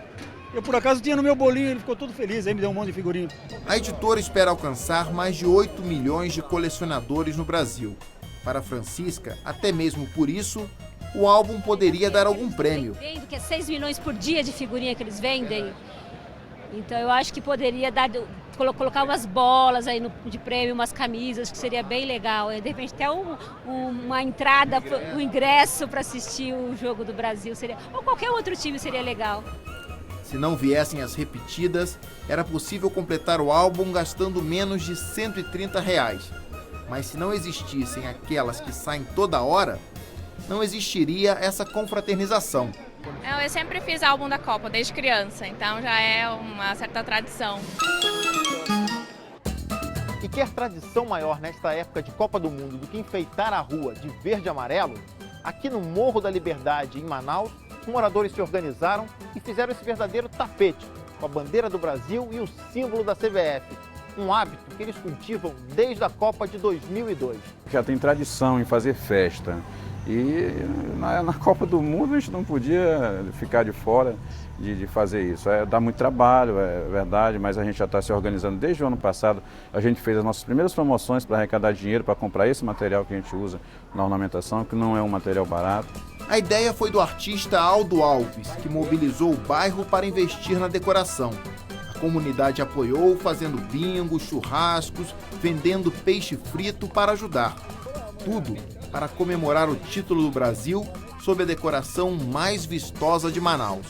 Speaker 5: Eu, por acaso, tinha no meu bolinho, ele ficou todo feliz, aí me deu um monte de figurinha.
Speaker 1: A editora espera alcançar mais de 8 milhões de colecionadores no Brasil. Para Francisca, até mesmo por isso, o álbum poderia dar algum prêmio.
Speaker 6: Que é 6 milhões por dia de figurinha que eles vendem. Então eu acho que poderia colocar umas bolas aí de prêmio, umas camisas, que seria bem legal. De repente até uma entrada, um ingresso para assistir o jogo do Brasil, seria, ou qualquer outro time seria legal.
Speaker 1: Se não viessem as repetidas, era possível completar o álbum gastando menos de R$130. Mas se não existissem aquelas que saem toda hora, não existiria essa confraternização.
Speaker 7: Eu sempre fiz álbum da Copa, desde criança, então já é uma certa tradição.
Speaker 1: E quer tradição maior nesta época de Copa do Mundo do que enfeitar a rua de verde e amarelo? Aqui no Morro da Liberdade, em Manaus, os moradores se organizaram e fizeram esse verdadeiro tapete, com a bandeira do Brasil e o símbolo da CBF. Um hábito que eles cultivam desde a Copa de 2002.
Speaker 8: Já tem tradição em fazer festa. E na Copa do Mundo a gente não podia ficar de fora de fazer isso. Dá muito trabalho, é verdade, mas a gente já está se organizando desde o ano passado. A gente fez as nossas primeiras promoções para arrecadar dinheiro, para comprar esse material que a gente usa na ornamentação, que não é um material barato.
Speaker 1: A ideia foi do artista Aldo Alves, que mobilizou o bairro para investir na decoração. A comunidade apoiou fazendo bingos, churrascos, vendendo peixe frito para ajudar. Tudo para comemorar o título do Brasil sob a decoração mais vistosa de Manaus.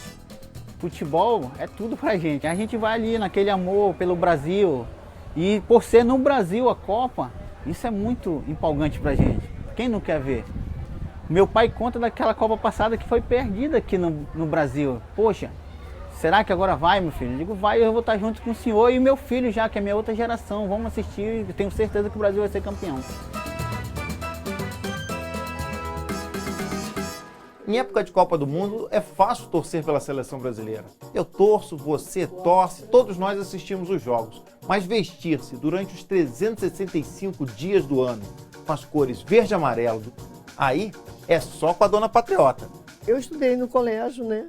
Speaker 10: Futebol é tudo pra gente. A gente vai ali naquele amor pelo Brasil. E por ser no Brasil a Copa, isso é muito empolgante pra gente. Quem não quer ver? Meu pai conta daquela Copa passada que foi perdida aqui no Brasil. Poxa, será que agora vai, meu filho? Eu digo, vai, eu vou estar junto com o senhor e meu filho já, que é minha outra geração. Vamos assistir, eu tenho certeza que o Brasil vai ser campeão.
Speaker 1: Em época de Copa do Mundo, é fácil torcer pela seleção brasileira. Eu torço, você torce, todos nós assistimos os jogos. Mas vestir-se durante os 365 dias do ano, com as cores verde e amarelo, aí é só com a Dona Patriota.
Speaker 25: Eu estudei no colégio, né?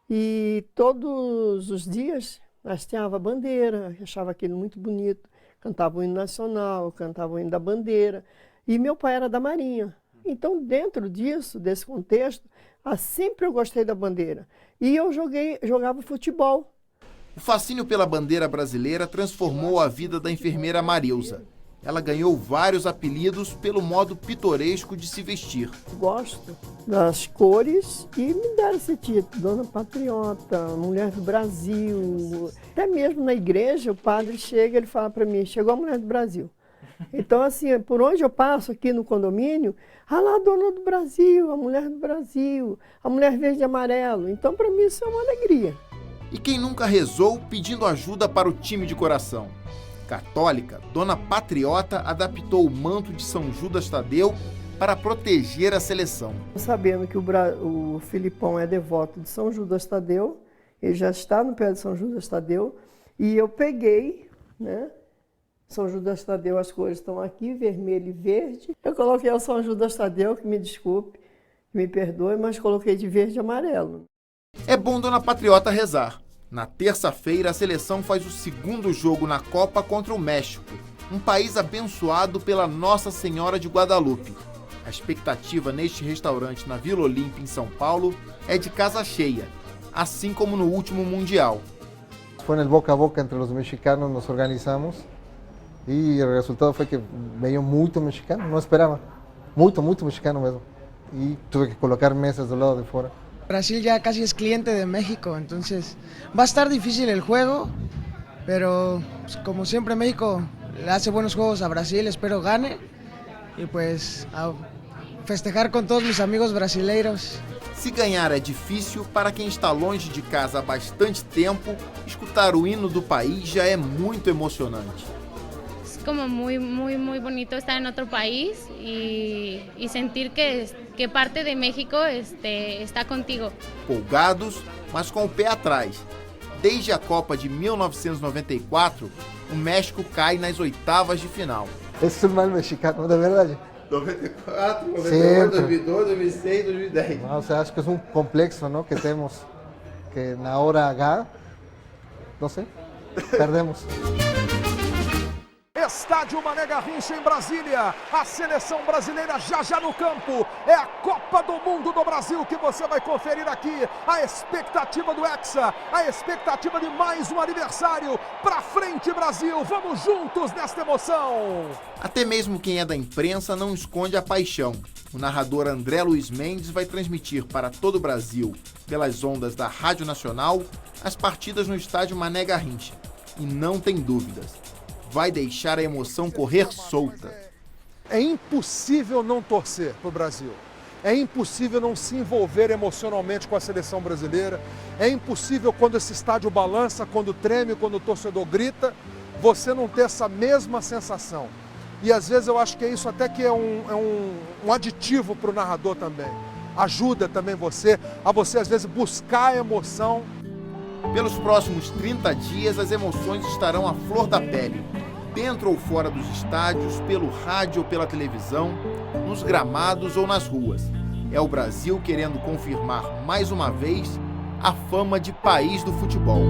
Speaker 25: E todos os dias hasteava a bandeira, achava aquilo muito bonito. Cantava o hino nacional, cantava o hino da bandeira. E meu pai era da Marinha. Então, dentro disso, desse contexto, sempre eu gostei da bandeira. E eu jogava futebol.
Speaker 1: O fascínio pela bandeira brasileira transformou a vida da enfermeira Marilza. Ela ganhou vários apelidos pelo modo pitoresco de se vestir.
Speaker 25: Gosto das cores e me deram esse título, Dona Patriota, Mulher do Brasil. Até mesmo na igreja, o padre chega e ele fala para mim, chegou a Mulher do Brasil. Então, assim, por onde eu passo aqui no condomínio, lá a Dona do Brasil, a Mulher do Brasil, a Mulher Verde e Amarelo. Então, para mim, isso é uma alegria.
Speaker 1: E quem nunca rezou pedindo ajuda para o time de coração? Católica, Dona Patriota adaptou o manto de São Judas Tadeu para proteger a seleção.
Speaker 25: Sabendo que o Filipão é devoto de São Judas Tadeu, ele já está no pé de São Judas Tadeu, e eu peguei, né? São Judas Tadeu, as cores estão aqui, vermelho e verde. Eu coloquei o São Judas Tadeu, que me desculpe, que me perdoe, mas coloquei de verde e amarelo.
Speaker 1: É bom, Dona Patriota, rezar. Na terça-feira, a seleção faz o segundo jogo na Copa contra o México, um país abençoado pela Nossa Senhora de Guadalupe. A expectativa neste restaurante na Vila Olímpia, em São Paulo, é de casa cheia, assim como no último Mundial.
Speaker 26: Foi no boca a boca entre os mexicanos, nos organizamos. E o resultado foi que veio muito mexicano, não esperava. Muito mexicano mesmo. Y tuve que colocar mesas do lado de fuera.
Speaker 27: Brasil ya casi es cliente de México, entonces va a estar difícil el juego, pero pues, como siempre México le hace buenos juegos a Brasil, espero gane y pues festejar com todos os amigos brasileiros.
Speaker 1: Se ganhar é difícil, para quem está longe de casa há bastante tempo, escutar o hino do país já é muito emocionante.
Speaker 2: Es como muy bonito estar en otro país y sentir que parte de México está contigo.
Speaker 1: Empolgados, mas com o pé atrás. Desde a Copa de 1994, o México cai nas oitavas de final.
Speaker 26: Esse é o mal mexicano, de verdade.
Speaker 1: 94, 98, 2002, 2006, 2010.
Speaker 26: No, o sea, acho que es un complexo, ¿no? Que tenemos, que na hora H, no sé, perdemos.
Speaker 3: Estádio Mané Garrincha em Brasília, a seleção brasileira já no campo, é a Copa do Mundo do Brasil que você vai conferir aqui, a expectativa do Hexa, a expectativa de mais um aniversário, pra frente Brasil, vamos juntos nesta emoção!
Speaker 1: Até mesmo quem é da imprensa não esconde a paixão. O narrador André Luiz Mendes vai transmitir para todo o Brasil, pelas ondas da Rádio Nacional, as partidas no estádio Mané Garrincha. E não tem dúvidas, vai deixar a emoção correr solta.
Speaker 3: É impossível não torcer para o Brasil. É impossível não se envolver emocionalmente com a seleção brasileira. É impossível quando esse estádio balança, quando treme, quando o torcedor grita, você não ter essa mesma sensação. E às vezes eu acho que é isso até que é um aditivo para o narrador também. Ajuda também você a você às vezes buscar a emoção.
Speaker 1: Pelos próximos 30 dias, as emoções estarão à flor da pele. Dentro ou fora dos estádios, pelo rádio ou pela televisão, nos gramados ou nas ruas. É o Brasil querendo confirmar mais uma vez a fama de país do futebol.